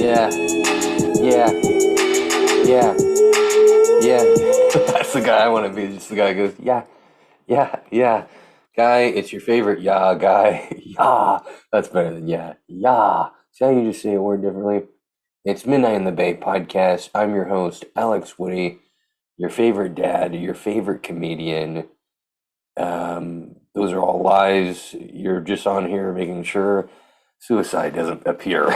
Yeah, yeah, yeah, yeah. That's the guy I want to be. Just the guy who goes, yeah, yeah, yeah. Guy, it's your favorite yeah guy. Yeah. That's better than yeah. Yeah. See how you just say a word differently? It's Midnight in the Bay podcast. I'm your host, Alex Woody, your favorite dad, your favorite comedian. Those are all lies. You're just on here making sure suicide doesn't appear.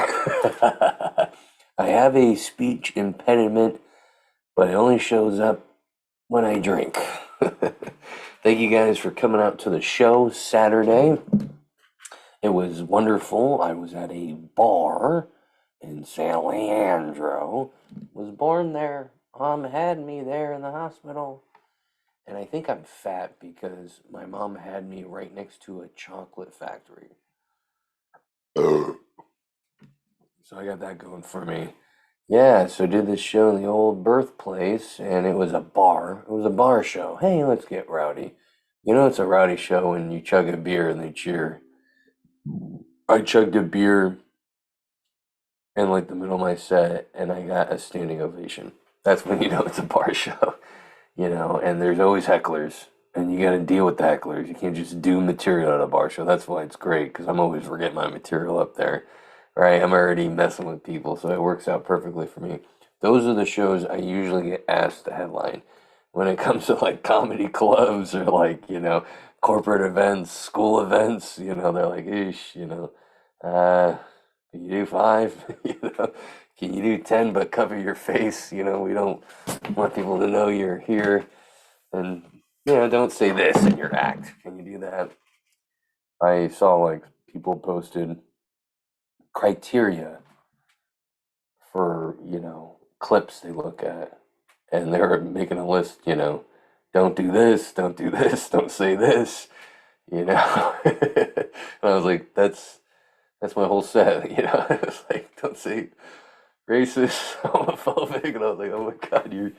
I have a speech impediment, but it only shows up when I drink. Thank you guys for coming out to the show Saturday. It was wonderful. I was at a bar in San Leandro. Was born there. Mom had me there in the hospital. And I think I'm fat because my mom had me right next to a chocolate factory. So I got that going for me. Yeah, so did this show in the old birthplace, and it was a bar. It was a bar show. Hey, let's get rowdy. You know, it's a rowdy show when you chug a beer and they cheer. I chugged a beer in like the middle of my set, and I got a standing ovation. That's when you know it's a bar show, and there's always hecklers, and you got to deal with the hecklers. You can't just do material at a bar show. That's why it's great, because I'm always forgetting my material up there, right? I'm already messing with people, so it works out perfectly for me. Those are the shows I usually get asked to headline. When it comes to like comedy clubs or like, corporate events, school events, they're like, ish, can you do five? Can you do 10 but cover your face? We don't want people to know you're here. And, don't say this in your act. Can you do that? I saw like people posted criteria for, clips they look at. And they're making a list, don't do this, don't do this, don't say this, And I was like, that's my whole set, I was like, don't say racist, homophobic, and I was like, oh my God,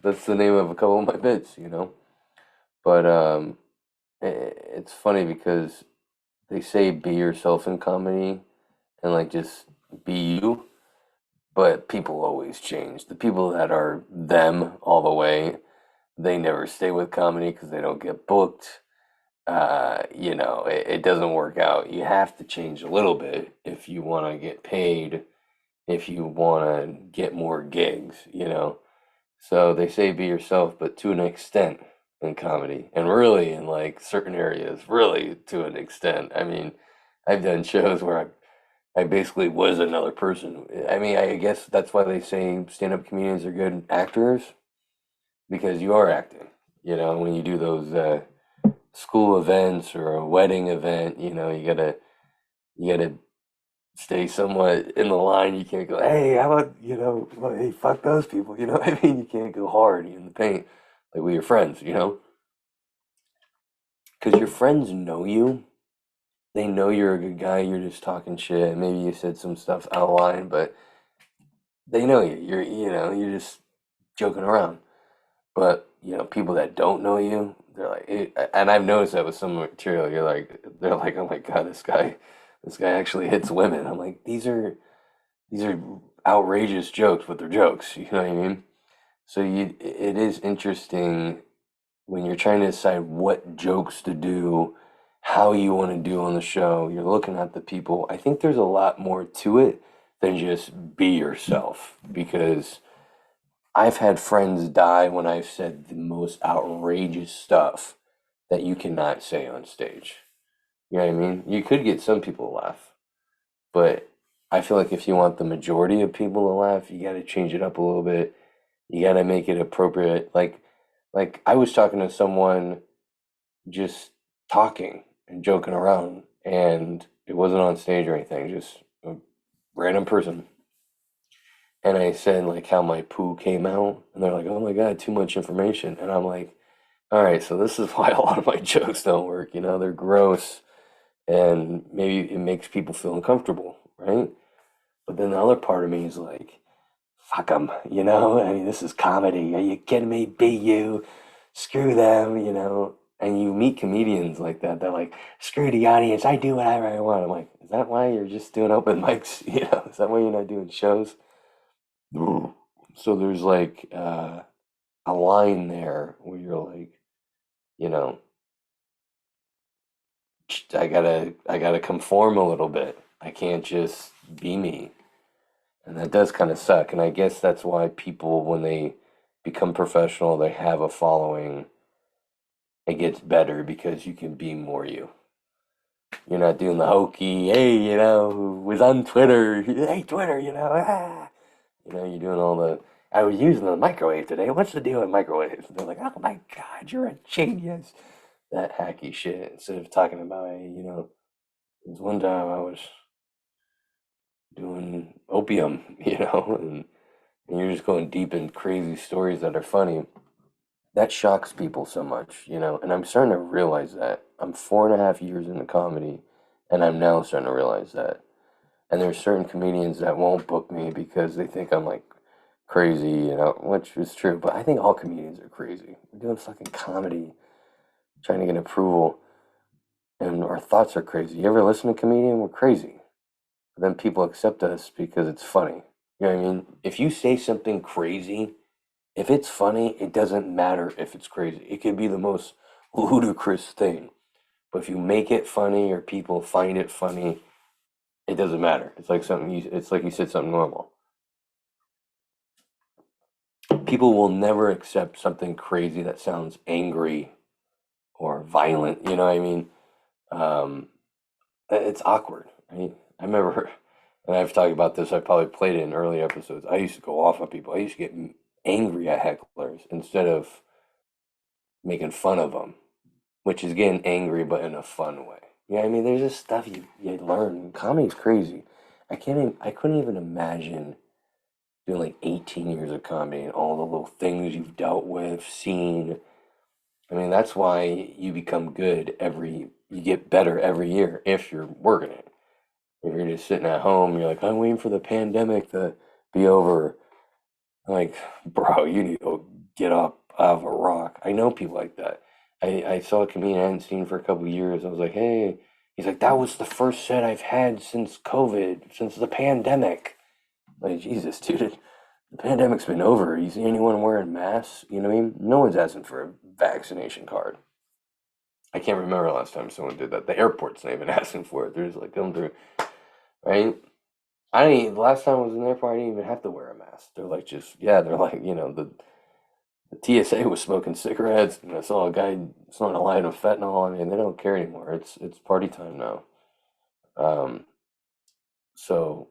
that's the name of a couple of my bits. But it's funny because they say be yourself in comedy and like just be you, but people always change. The people that are them all the way, they never stay with comedy because they don't get booked. It doesn't work out. You have to change a little bit if you want to get paid, if you want to get more gigs. So they say be yourself, but to an extent in comedy, and really in like certain areas, really to an extent. I mean, I've done shows where I basically was another person. I mean, I guess that's why they say stand-up comedians are good actors because you are acting. When you do those school events or a wedding event, you gotta stay somewhat in the line. You can't go, hey, how about, well, hey, fuck those people. You know what I mean? You can't go hard in the paint like with your friends. Because your friends know you. They know you're a good guy. You're just talking shit. Maybe you said some stuff out of line, but they know you. You're just joking around. But, people that don't know you, they're like, and I've noticed that with some material, they're like, oh my God, this guy actually hits women. I'm like, these are outrageous jokes, but they're jokes. You know what I mean? So it is interesting when you're trying to decide what jokes to do, how you want to do on the show. You're looking at the people. I think there's a lot more to it than just be yourself because I've had friends die when I've said the most outrageous stuff that you cannot say on stage. You know what I mean? You could get some people to laugh, but I feel like if you want the majority of people to laugh, you got to change it up a little bit. You got to make it appropriate. Like I was talking to someone just talking and joking around, and it wasn't on stage or anything, just a random person. And I said like how my poo came out, and they're like, "Oh my God, too much information." And I'm like, "All right, so this is why a lot of my jokes don't work. They're gross, and maybe it makes people feel uncomfortable, right?" But then the other part of me is like, "Fuck them, I mean, this is comedy. Are you kidding me? Be you. Screw them." And you meet comedians like that. They're like, screw the audience, I do whatever I want. I'm like, is that why you're just doing open mics? Is that why you're not doing shows? Mm. So there's like a line there where you're like, you know, I gotta conform a little bit. I can't just be me. And that does kind of suck. And I guess that's why people, when they become professional, they have a following, it gets better because you can be more you. You're not doing the hokey, hey, was on Twitter, hey, Twitter, ah. You're doing all the, I was using the microwave today. What's the deal with microwaves? They're like, oh my God, you're a genius. That hacky shit. Instead of talking about, hey, there's one time I was doing opium, and you're just going deep in crazy stories that are funny. That shocks people so much, and I'm starting to realize that. I'm 4.5 years into comedy, and I'm now starting to realize that. And there's certain comedians that won't book me because they think I'm like crazy, which is true. But I think all comedians are crazy. We're doing fucking comedy, trying to get approval, and our thoughts are crazy. You ever listen to a comedian? We're crazy. But then people accept us because it's funny. You know what I mean? If you say something crazy, if it's funny, it doesn't matter if it's crazy. It could be the most ludicrous thing. But if you make it funny or people find it funny, it doesn't matter. It's like you said something normal. People will never accept something crazy that sounds angry or violent. You know what I mean? Um, it's awkward. I remember, and I've talked about this. I probably played it in early episodes. I used to go off on people. I used to get angry at hecklers instead of making fun of them, which is getting angry but in a fun way. You know what I mean? There's just stuff you learn. Comedy's crazy. I couldn't even imagine doing like 18 years of comedy and all the little things you've dealt with, seen. I mean, that's why you become good you get better every year if you're working it. If you're just sitting at home, you're like, I'm waiting for the pandemic to be over. I'm like, bro, you need to get up out of a rock. I know people like that. I saw a comedian I hadn't seen for a couple of years. I was like, hey, he's like, that was the first set I've had since COVID, since the pandemic. Like, Jesus, dude, the pandemic's been over. You see anyone wearing masks? You know what I mean? No one's asking for a vaccination card. I can't remember last time someone did that. The airport's not even asking for it. They're just like, come through, right? The last time I was in the airport, I didn't even have to wear a mask. They're like, they're like, the TSA was smoking cigarettes, and I saw a guy snorting a line of fentanyl. I mean, they don't care anymore. It's party time now. Um, so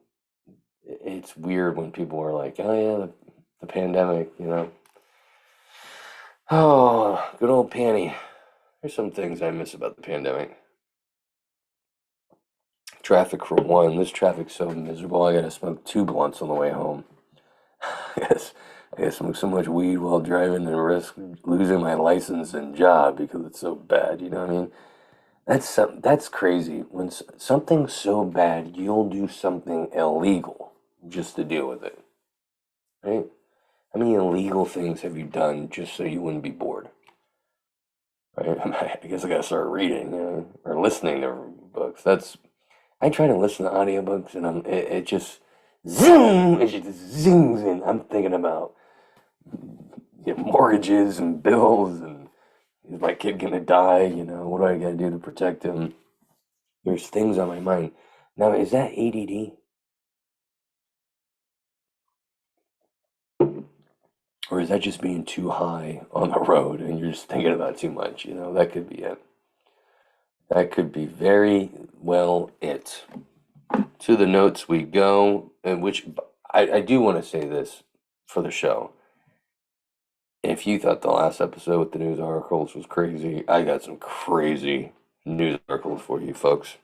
it's weird when people are like, oh yeah, the pandemic. Oh, good old Panny. There's some things I miss about the pandemic. Traffic for one. This traffic's so miserable. I gotta smoke 2 blunts on the way home. Yes, I gotta smoke so much weed while driving and risk losing my license and job because it's so bad. You know what I mean? That's crazy. When something's so bad, you'll do something illegal just to deal with it, right? How many illegal things have you done just so you wouldn't be bored? Right? I guess I gotta start reading, or listening to books. I try to listen to audiobooks and it just it just zooms in. I'm thinking about mortgages and bills and is my kid gonna die? What do I gotta do to protect him? There's things on my mind. Now, is that ADD? Or is that just being too high on the road and you're just thinking about too much? That could be it. That could be very well it. To the notes we go, and which I do want to say this for the show. If you thought the last episode with the news articles was crazy, I got some crazy news articles for you folks.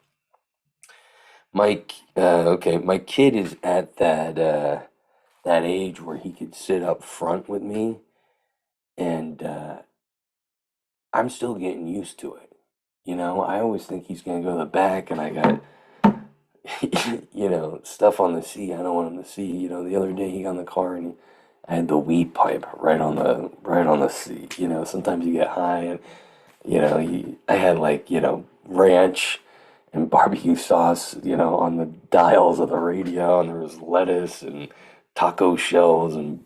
My kid is at that age where he could sit up front with me, and I'm still getting used to it. I always think he's gonna go to the back, and I got stuff on the seat. I don't want him to see. The other day he got in the car and I had the weed pipe right on the seat. Sometimes you get high and I had like, ranch and barbecue sauce, on the dials of the radio, and there was lettuce and taco shells and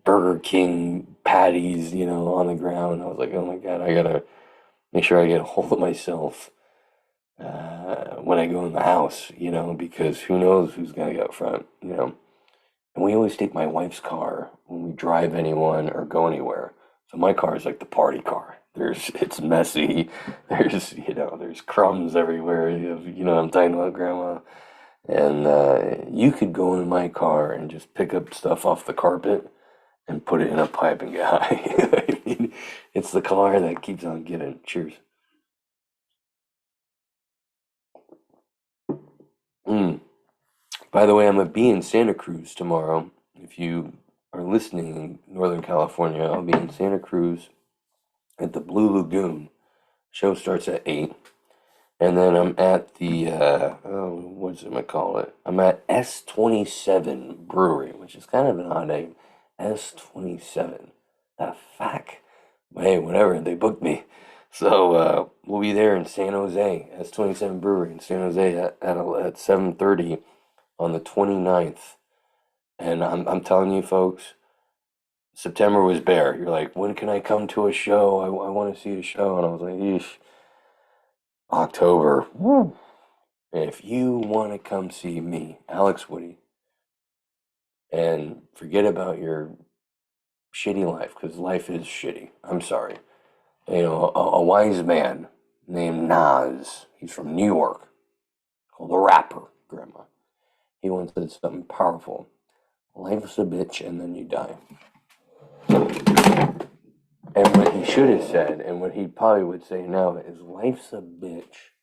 Burger King patties, on the ground. I was like, oh my God, I gotta make sure I get a hold of myself when I go in the house, because who knows who's gonna get up front. And we always take my wife's car when we drive anyone or go anywhere. So my car is like the party car. It's messy. There's crumbs everywhere. I'm talking about, Grandma. And you could go in my car and just pick up stuff off the carpet and put it in a pipe and get high. I mean, it's the car that keeps on giving. Cheers. Mm. By the way, I'm gonna be in Santa Cruz tomorrow. If you are listening in Northern California, I'll be in Santa Cruz at the Blue Lagoon. Show starts at 8. And then I'm at the, what's it gonna call it? I'm at S27 Brewery, which is kind of an odd name. S27. The fuck? But hey, whatever, they booked me. So we'll be there in San Jose, S27 Brewery in San Jose at 7:30 on the 29th. And I'm telling you, folks, September was bare. You're like, when can I come to a show? I want to see a show. And I was like, eesh, October. Woo. If you want to come see me, Alex Woody, and forget about your shitty life, because life is shitty. I'm sorry. A wise man named Nas, he's from New York, called the rapper, Grandma. He once said something powerful. Life's a bitch and then you die. And what he should have said, and what he probably would say now, is life's a bitch.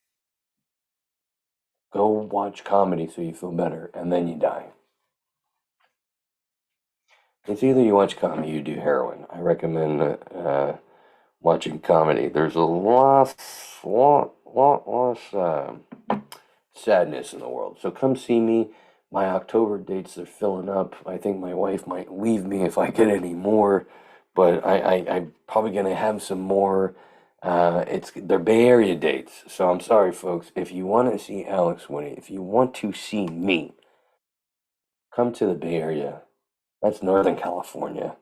Go watch comedy so you feel better, and then you die. It's either you watch comedy or you do heroin. I recommend watching comedy. There's a lot less sadness in the world. So come see me. My October dates are filling up. I think my wife might leave me if I get any more, but I'm probably gonna have some more. They're Bay Area dates, so I'm sorry, folks. If you want to see Alex Winnie, if you want to see me, come to the Bay Area. That's Northern California,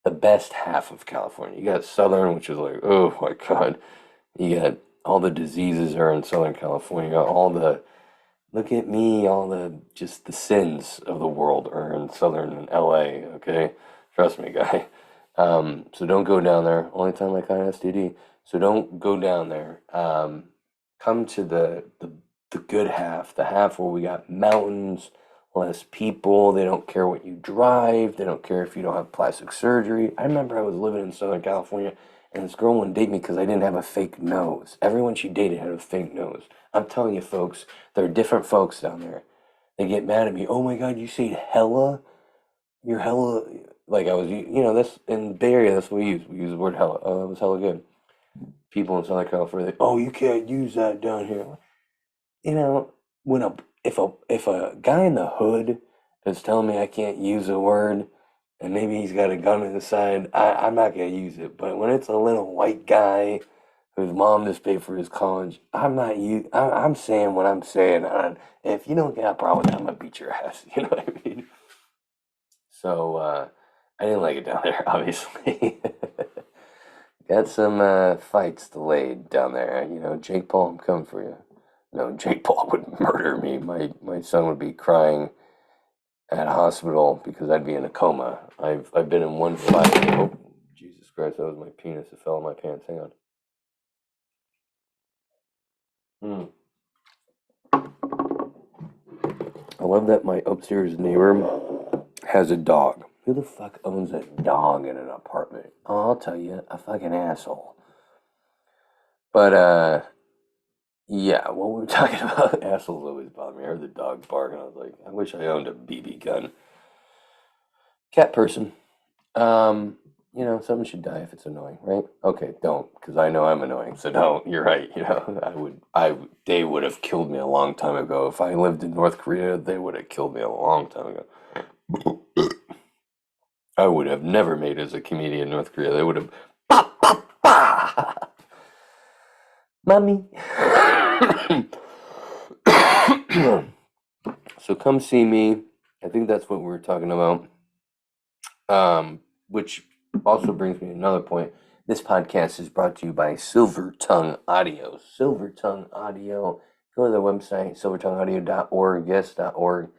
the best half of California. You got Southern, which is like, oh my God. You got all the diseases are in Southern California. You got all the look at me, all the just the sins of the world are in Southern LA. Okay, trust me, guy. So don't go down there. Only time I got STD. So don't go down there. Come to the good half, the half where we got mountains, less people. They don't care what you drive. They don't care if you don't have plastic surgery. I remember I was living in Southern California, and this girl wouldn't date me because I didn't have a fake nose. Everyone she dated had a fake nose. I'm telling you, folks, there are different folks down there. They get mad at me. Oh my God, you say hella? You're hella. Like I was, that's in Bay Area. That's what we use. We use the word hella. Oh, that was hella good. People in Southern California, like, oh, you can't use that down here. You know, when if a guy in the hood is telling me I can't use a word, and maybe he's got a gun in his side, I'm not gonna use it. But when it's a little white guy whose mom just paid for his college, I'm not you. I'm saying what I'm saying. And if you don't get a problem with that, I'm gonna beat your ass. You know what I mean? So I didn't like it down there, obviously. Got some fights delayed down there. Jake Paul, I'm coming for you. No, Jake Paul would murder me. My son would be crying at a hospital because I'd be in a coma. I've been in one fight. Oh, Jesus Christ, that was my penis. It fell in my pants. Hang on. Hmm. I love that my upstairs neighbor has a dog. Who the fuck owns a dog in an apartment? Oh, I'll tell you, a fucking asshole. But yeah, what we were talking about, assholes always bother me. I heard the dog bark, and I was like, I wish I owned a BB gun. Cat person. Something should die if it's annoying, right? Okay, don't, because I know I'm annoying, so don't. You're right. They would have killed me a long time ago. If I lived in North Korea, they would have killed me a long time ago. I would have never made it as a comedian in North Korea. They would have. Mommy. So come see me. I think that's what we were talking about. Which also brings me to another point. This podcast is brought to you by Silver Tongue Audio. Silver Tongue Audio. Go to their website, silvertongueaudio.org, yes.org,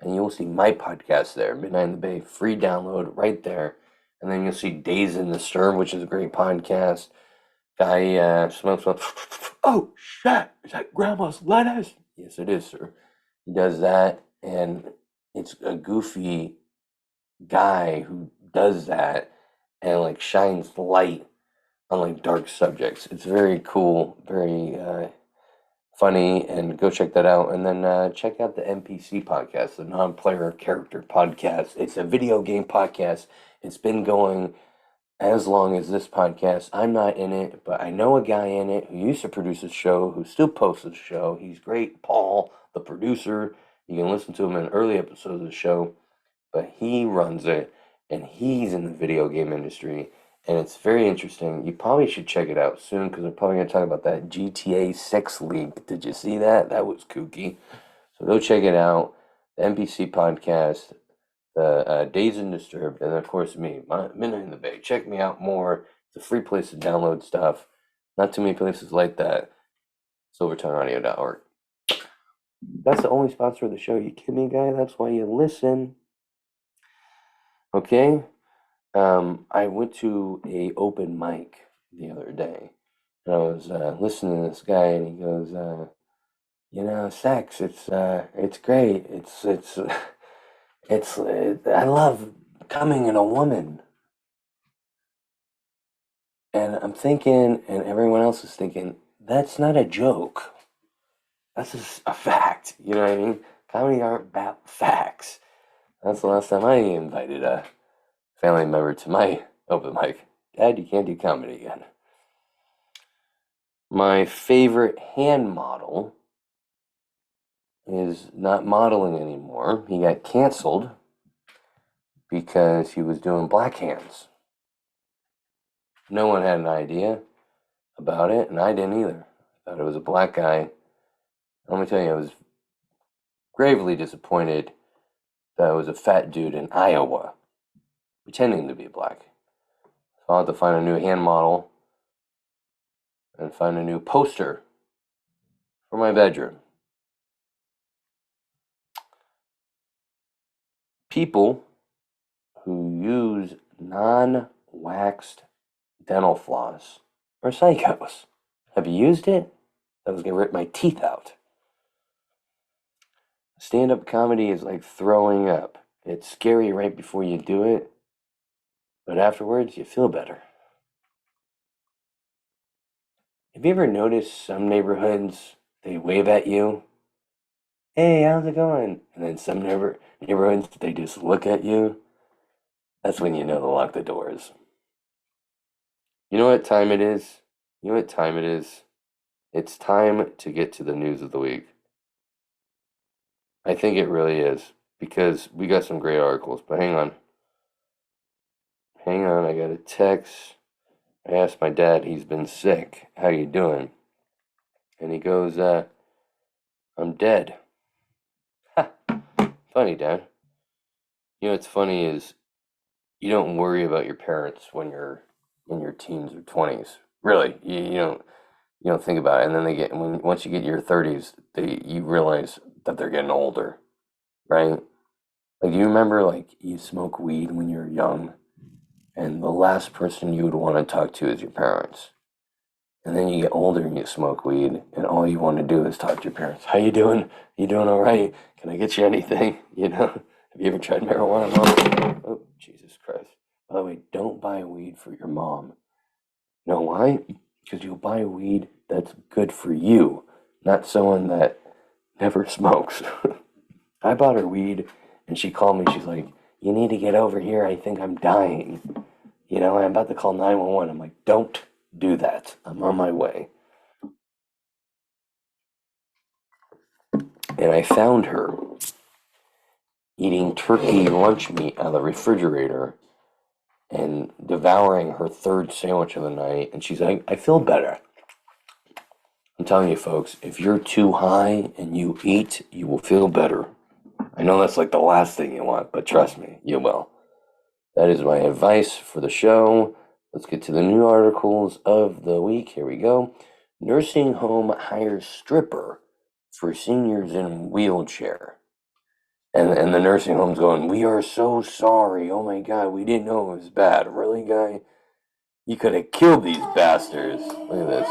and you'll see my podcast there, Midnight in the Bay, free download right there. And then you'll see Days in the Stir, which is a great podcast. Guy smokes. Oh, shit, is that Grandma's lettuce? Yes, it is, sir. He does that, and it's a goofy guy who does that and like shines light on like dark subjects. It's very cool, very funny, and go check that out. And then check out the NPC podcast, the non-player character podcast. It's a video game podcast. It's been going as long as this podcast. I'm not in it, but I know a guy in it who used to produce a show, who still posts the show. He's great, Paul, the producer. You can listen to him in early episodes of the show, but he runs it, and he's in the video game industry, and it's very interesting. You probably should check it out soon, because we're probably going to talk about that GTA 6 leak. Did you see that? That was kooky. So go check it out. The NPC podcast, the Dazed and Disturbed, and of course me, Midnight in the Bay. Check me out more. It's a free place to download stuff. Not too many places like that. SilvertongueAudio.org. That's the only sponsor of the show. You kidding me, guy? That's why you listen. Okay? I went to a open mic the other day, and I was listening to this guy, and he goes, sex, it's great. I love coming in a woman. And I'm thinking, and everyone else is thinking, that's not a joke. That's just a fact. You know what I mean? Comedy aren't about facts. That's the last time I invited a family member to my open mic. Dad, you can't do comedy again. My favorite hand model is not modeling anymore. He got canceled because he was doing black hands. No one had an idea about it, and I didn't either. I thought it was a black guy. Let me tell you, I was gravely disappointed that it was a fat dude in Iowa pretending to be black. So I'll have to find a new hand model and find a new poster for my bedroom. People who use non-waxed dental floss are psychos. Have you used it? That was going to rip my teeth out. Stand-up comedy is like throwing up. It's scary right before you do it, but afterwards you feel better. Have you ever noticed some neighborhoods, they wave at you? Hey, how's it going? And then some neighborhoods, they just look at you. That's when you know to lock the doors. You know what time it is? You know what time it is? It's time to get to the news of the week. I think it really is, because we got some great articles, but hang on. Hang on, I got a text. I asked my dad, he's been sick. How you doing? And he goes, I'm dead. Ha! Funny, Dad. You know what's funny is you don't worry about your parents when you're in your teens or 20s. Really, you don't think about it. And then once you get your 30s, you realize that they're getting older, right? Like, do you remember, like, you smoke weed when you're young, and the last person you would want to talk to is your parents. And then you get older and you smoke weed, and all you want to do is talk to your parents. How you doing? You doing all right? Can I get you anything? Have you ever tried marijuana, Mom? Oh, Jesus Christ. By the way, don't buy weed for your mom. You know why? Because you'll buy weed that's good for you, not someone that never smokes. I bought her weed, and she called me. She's like, you need to get over here. I think I'm dying. I'm about to call 911. I'm like, don't do that. I'm on my way. And I found her eating turkey lunch meat out of the refrigerator and devouring her third sandwich of the night. And she's like, I feel better. I'm telling you, folks, if you're too high and you eat, you will feel better. I know that's like the last thing you want, but trust me, you will. That is my advice for the show. Let's get to the new articles of the week. Here we go. Nursing home hires stripper for seniors in wheelchair. And the nursing home's going, we are so sorry. Oh my God, we didn't know it was bad. Really, guy? You could have killed these bastards. Look at this.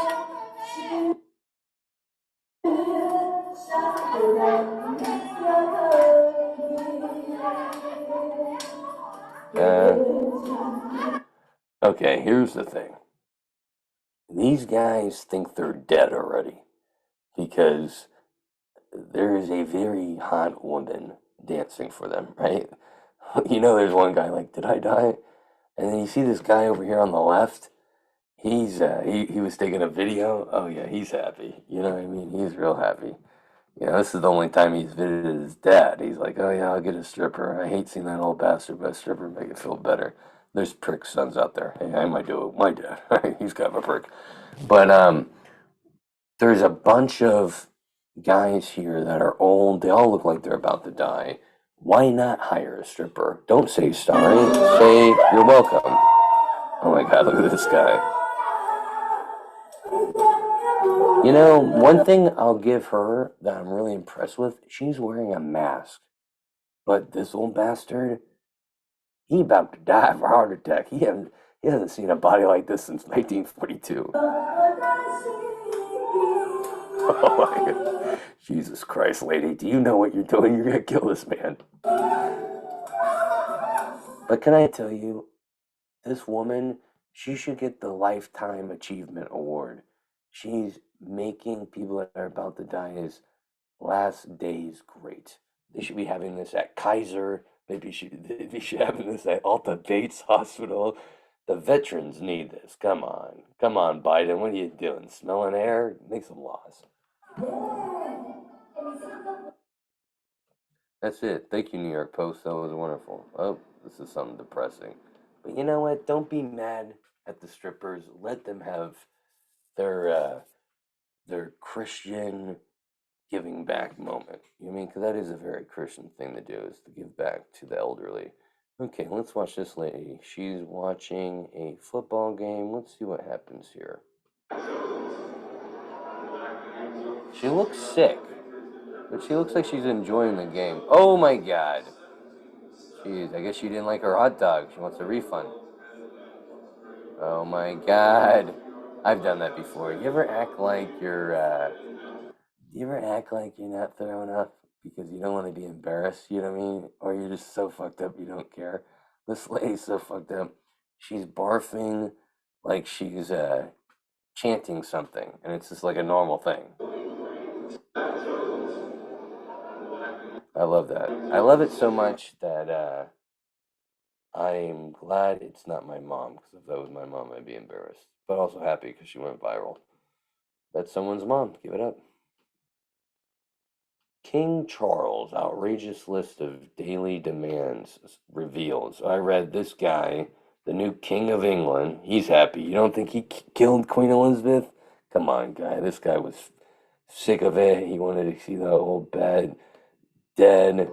Okay, here's the thing. These guys think they're dead already because there is a very hot woman dancing for them, right? You know, there's one guy like, did I die? And then you see this guy over here on the left. He was taking a video. Oh yeah, he's happy. You know what I mean? He's real happy. You know, this is the only time he's visited his dad. He's like, oh yeah, I'll get a stripper. I hate seeing that old bastard, but a stripper make it feel better. There's prick sons out there. Hey, I might do it. My dad, he's kind of a prick. But there's a bunch of guys here that are old. They all look like they're about to die. Why not hire a stripper? Don't say sorry. Say you're welcome. Oh my God, look at this guy. You know, one thing I'll give her that I'm really impressed with, she's wearing a mask. But this old bastard, he about to die of a heart attack. He hasn't seen a body like this since 1942. Oh my God. Jesus Christ, lady, do you know what you're doing? You're gonna kill this man. But can I tell you, this woman, she should get the Lifetime Achievement Award. She's making people that are about to die's last days great. They should be having this at Kaiser. Maybe they should be having this at Alta Bates Hospital. The veterans need this. Come on. Come on, Biden. What are you doing? Smelling air? Make some laws. That's it. Thank you, New York Post. That was wonderful. Oh, this is something depressing. But you know what? Don't be mad at the strippers. Let them have their their Christian giving back moment. You know what I mean? Because that is a very Christian thing to do, is to give back to the elderly. Okay, let's watch this lady. She's watching a football game. Let's see what happens here. She looks sick, but she looks like she's enjoying the game. Oh my God. Jeez, I guess she didn't like her hot dog. She wants a refund. Oh my God. I've done that before. You ever act like you're not throwing up because you don't want to be embarrassed, you know what I mean? Or you're just so fucked up you don't care. This lady's so fucked up. She's barfing like she's chanting something, and it's just like a normal thing. I love that. I love it so much that I'm glad it's not my mom, because if that was my mom, I'd be embarrassed. But also happy because she went viral. That's someone's mom. Give it up. King Charles' outrageous list of daily demands reveals. I read this guy, the new King of England. He's happy. You don't think he killed Queen Elizabeth? Come on, guy. This guy was sick of it. He wanted to see the old bed dead.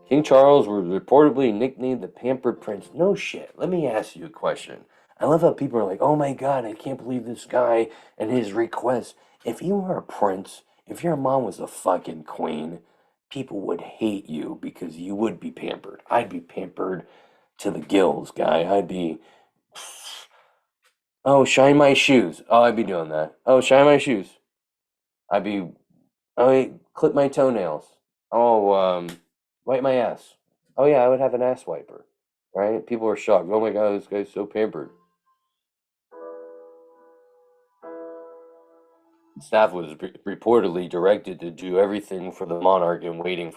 King Charles was reportedly nicknamed the Pampered Prince. No shit. Let me ask you a question. I love how people are like, oh my God, I can't believe this guy and his request. If you were a prince, if your mom was a fucking queen, people would hate you because you would be pampered. I'd be pampered to the gills, guy. I'd be, oh, shine my shoes. Oh, I'd be doing that. Oh, shine my shoes. I'd be, oh, wait, clip my toenails. Oh, wipe my ass. Oh yeah, I would have an ass wiper. Right? People are shocked. Oh my God, this guy's so pampered. Staff was reportedly directed to do everything for the monarch and waiting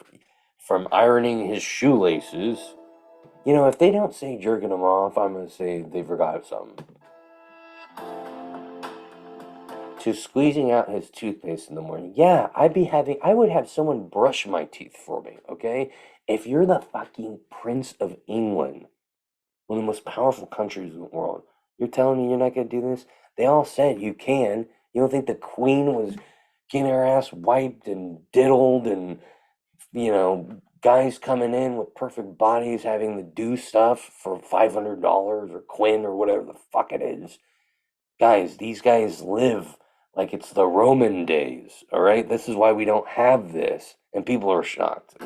from ironing his shoelaces. You know, if they don't say jerking them off, I'm gonna say they forgot something. To squeezing out his toothpaste in the morning. Yeah, I would have someone brush my teeth for me, okay? If you're the fucking Prince of England, one of the most powerful countries in the world, You're telling me you're not going to do this? They all said you can. You don't think the queen was getting her ass wiped and diddled and, guys coming in with perfect bodies having to do stuff for $500 or Quinn or whatever the fuck it is? Guys, these guys live like it's the Roman days, all right? This is why we don't have this. And people are shocked.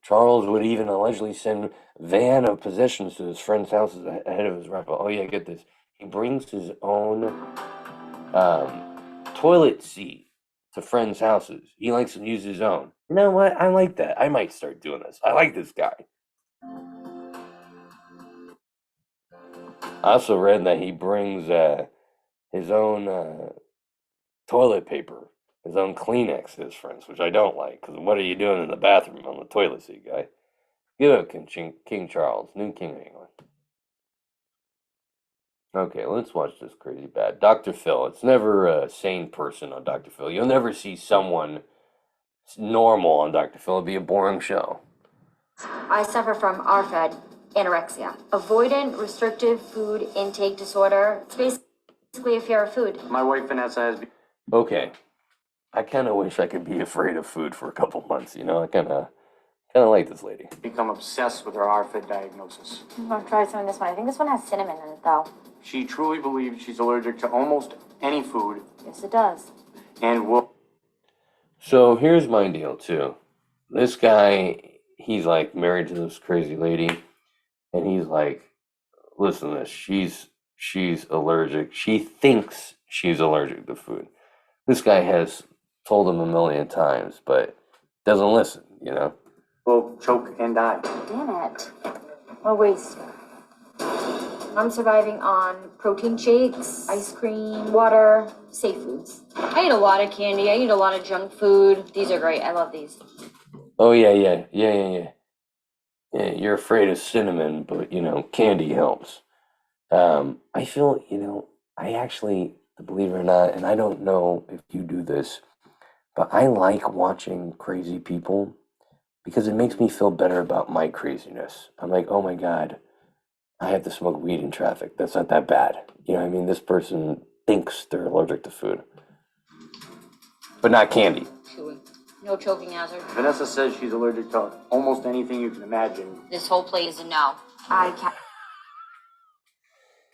Charles would even allegedly send van of possessions to his friend's houses ahead of his wrap up. Oh yeah, get this. He brings his own toilet seat to friends' houses. He likes to use his own. You know what? I like that. I might start doing this. I like this guy. I also read that he brings his own toilet paper, his own Kleenex to his friends, which I don't like, because what are you doing in the bathroom on the toilet seat, guy? Give up, King Charles, new King of England. Okay, let's watch this crazy bad. Dr. Phil. It's never a sane person on Dr. Phil. You'll never see someone normal on Dr. Phil. It'd be a boring show. I suffer from RFID, anorexia, avoidant restrictive food intake disorder. It's basically a fear of food. My wife Vanessa has Okay, I kind of wish I could be afraid of food for a couple months. I kind of like this lady. become obsessed with her RFID diagnosis. I'm gonna try some of this one. I think this one has cinnamon in it, though. She truly believes she's allergic to almost any food Yes, it does. and will. So here's my deal too. This guy, he's like married to this crazy lady, and he's like, listen to this. She's allergic. She thinks she's allergic to food. This guy has told him a million times, but doesn't listen. Will choke and die. Damn it. What a waste. I'm surviving on protein shakes, ice cream, water, safe foods. I eat a lot of candy. I eat a lot of junk food. These are great. I love these. Oh yeah. Yeah, you're afraid of cinnamon, but candy helps. I feel, I actually, believe it or not, and I don't know if you do this, but I like watching crazy people because it makes me feel better about my craziness. I'm like, oh my God, I have to smoke weed in traffic. That's not that bad. You know what I mean? This person thinks they're allergic to food, but not candy. Chewing. No choking hazard. Vanessa says she's allergic to almost anything you can imagine. This whole plate is a no. I can't.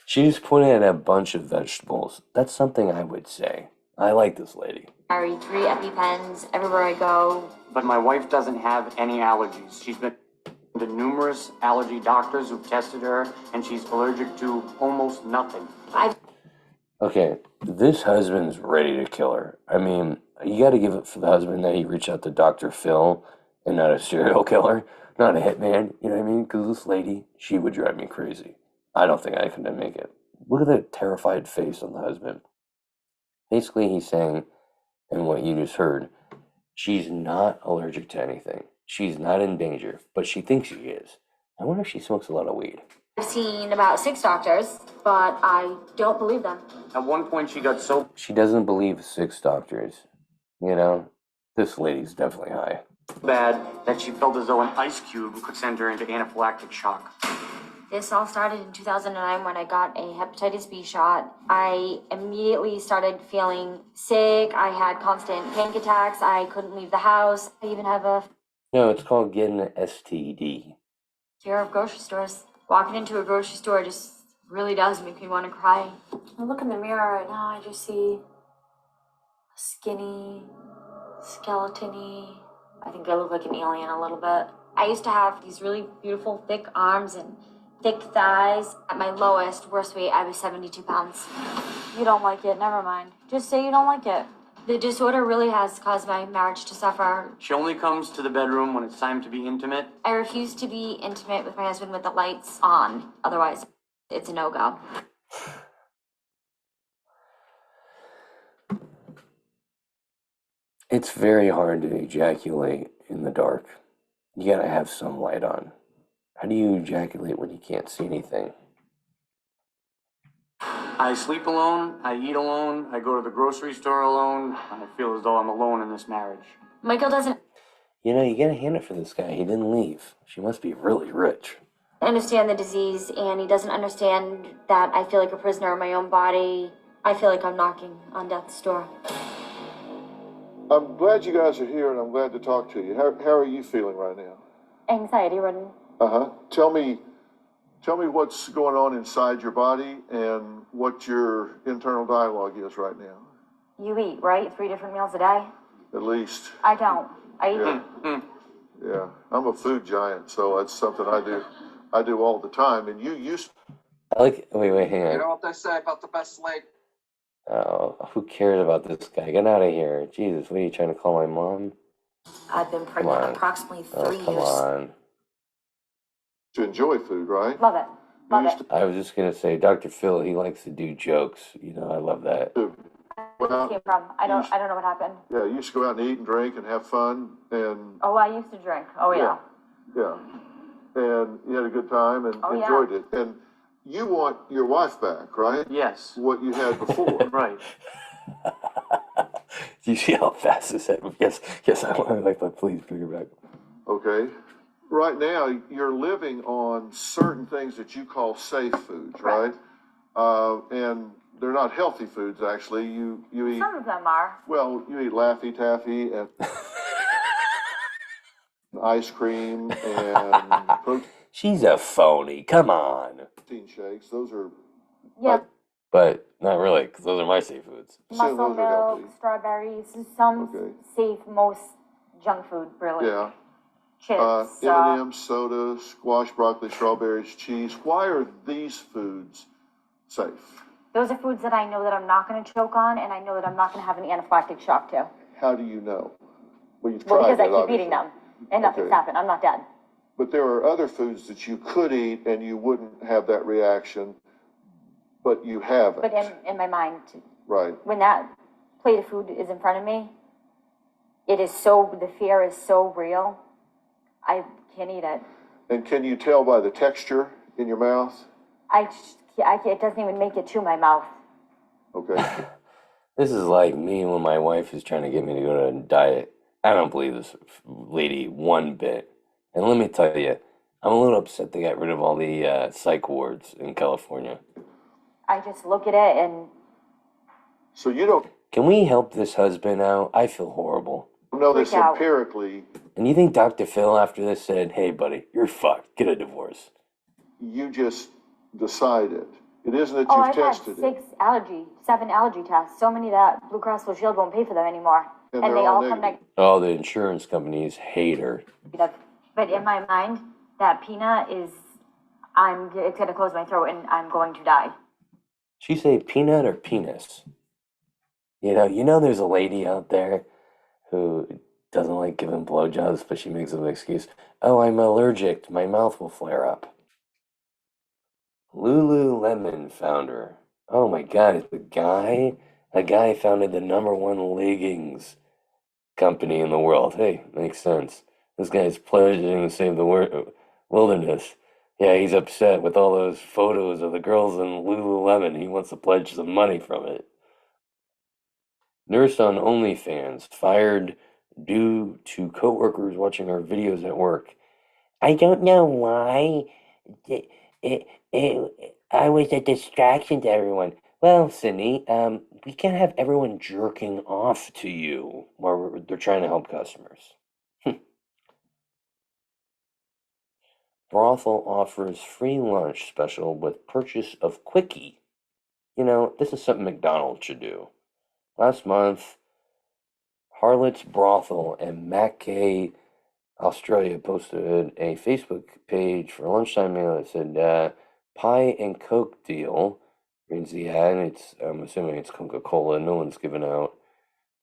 She just pointed at a bunch of vegetables. That's something I would say. I like this lady. Carry 3 EpiPens everywhere I go. But my wife doesn't have any allergies. She's been to numerous allergy doctors who've tested her, and she's allergic to almost nothing. Okay, this husband's ready to kill her. I mean, you got to give it for the husband that he reached out to Dr. Phil and not a serial killer, not a hitman. You know what I mean? Because this lady, she would drive me crazy. I don't think I could make it. Look at the terrified face on the husband. Basically, he's saying, and what you just heard, she's not allergic to anything. She's not in danger, but she thinks she is. I wonder if she smokes a lot of weed. I've seen about 6 doctors, but I don't believe them. At one point, she got so She doesn't believe 6 doctors. This lady's definitely high. bad that she felt as though an ice cube could send her into anaphylactic shock. This all started in 2009 when I got a hepatitis B shot. I immediately started feeling sick. I had constant panic attacks. I couldn't leave the house. I even have a No, it's called getting an STD. fear of grocery stores. Walking into a grocery store just really does make me want to cry. I look in the mirror right now, I just see skinny, skeleton-y. I think I look like an alien a little bit. I used to have these really beautiful thick arms and thick thighs. At my lowest, worst weight, I was 72 pounds. You don't like it, never mind. Just say you don't like it. The disorder really has caused my marriage to suffer. She only comes to the bedroom when it's time to be intimate. I refuse to be intimate with my husband with the lights on. Otherwise, it's a no-go. It's very hard to ejaculate in the dark. You gotta have some light on. How do you ejaculate when you can't see anything? I sleep alone, I eat alone, I go to the grocery store alone, and I feel as though I'm alone in this marriage. Michael doesn't. You gotta hand it for this guy. He didn't leave. She must be really rich. Understand the disease, and he doesn't understand that I feel like a prisoner in my own body. I feel like I'm knocking on death's door. I'm glad you guys are here, and I'm glad to talk to you. How are you feeling right now? Anxiety ridden. Uh-huh. Tell me what's going on inside your body and what your internal dialogue is right now. You eat, right? 3 different meals a day? At least. I don't. I eat. Yeah. Yeah. I'm a food giant, so that's something I do. I do all the time. And you used I like. Wait, hang You on. know what they say about the best slate? Oh, who cares about this guy? Get out of here. Jesus, what are you trying to call my mom? I've been Come pregnant on. approximately Oh, 3 come years. on. to enjoy food, right? Love it. You Love used it. I was just gonna say, Dr. Phil, he likes to do jokes. I love that. to, well, Came from. I you don't know what happened. yeah, you used to go out and eat and drink and have fun and Oh, I used to drink. Oh yeah. yeah. And you had a good time and Oh, yeah. enjoyed it. And you want your wife back, right? Yes. What you had before. Right. Do you see how fast this happened? Yes, I want to like, but please bring her back. Okay. Right now, you're living on certain things that you call safe foods, right? And they're not healthy foods, actually. You eat, Some of them are. well, you eat Laffy Taffy and ice cream and protein She's a phony. Come on. shakes. Those are, Yeah. But not really, because those are my safe foods. Muscle those are milk, healthy. strawberries, some Okay. safe, most junk food, really. Yeah. Chips. M&M's, soda, squash, broccoli, strawberries, cheese. Why are these foods safe? Those are foods that I know that I'm not going to choke on, and I know that I'm not going to have an anaphylactic shock to. How do you know? Well, you've Well, tried because I it, keep obviously. eating them, and nothing's Okay. happened. I'm not dead. But there are other foods that you could eat and you wouldn't have that reaction, but you haven't. But in my mind, Right. when that plate of food is in front of me, the fear is so real, I can't eat it. And can you tell by the texture in your mouth? It doesn't even make it to my mouth. Okay. This is like me when my wife is trying to get me to go on a diet. I don't believe this lady one bit. And let me tell you, I'm a little upset they got rid of all the psych wards in California. I just look at it and So you don't Can we help this husband out? I feel horrible. know this Freak out. empirically. And you think Dr. Phil after this said, hey, buddy, you're fucked. Get a divorce. You just decided. It isn't that oh, you've I've had tested it. 7 allergy tests. So many that Blue Cross Blue Shield won't pay for them anymore, And and they're they all all come negative. Oh, the insurance companies hate her. negative. But in my mind, that peanut is, it's gonna close my throat, and I'm going to die. She say peanut or penis? You know, there's a lady out there who doesn't like giving blowjobs, but she makes an excuse. Oh, I'm allergic. My mouth will flare up. Lululemon founder. Oh my God, it's a guy. A guy founded the #1 leggings company in the world. Hey, makes sense. This guy's pledging to save the wilderness. Yeah, he's upset with all those photos of the girls in Lululemon. He wants to pledge some money from it. Nurse on OnlyFans fired due to coworkers watching her videos at work. I don't know why. I was a distraction to everyone. Well, Sydney, we can't have everyone jerking off to you while they're trying to help customers. Brothel offers free lunch special with purchase of Quickie. This is something McDonald's should do. Last month, Harlot's Brothel in Mackay, Australia posted a Facebook page for a lunchtime meal that said, pie and Coke deal. Reads the ad. I'm assuming it's Coca-Cola. No one's giving out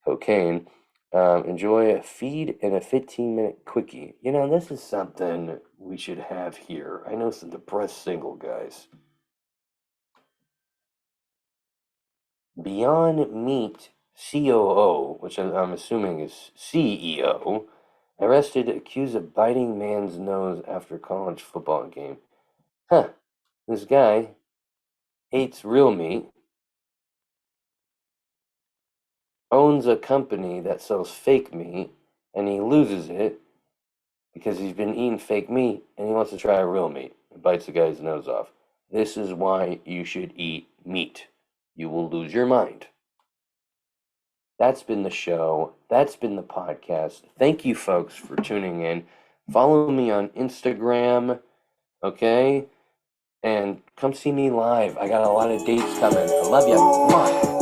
cocaine. Enjoy a feed and a 15-minute quickie. This is something we should have here. I know some depressed single guys. Beyond Meat COO, which I'm assuming is CEO, arrested accused of biting man's nose after college football game. Huh. This guy hates real meat, owns a company that sells fake meat, and he loses it because he's been eating fake meat and he wants to try real meat. It bites the guy's nose off. This is why you should eat meat. You will lose your mind. That's been the show. That's been the podcast. Thank you, folks, for tuning in. Follow me on Instagram, okay? And come see me live. I got a lot of dates coming. I love you. Mwah.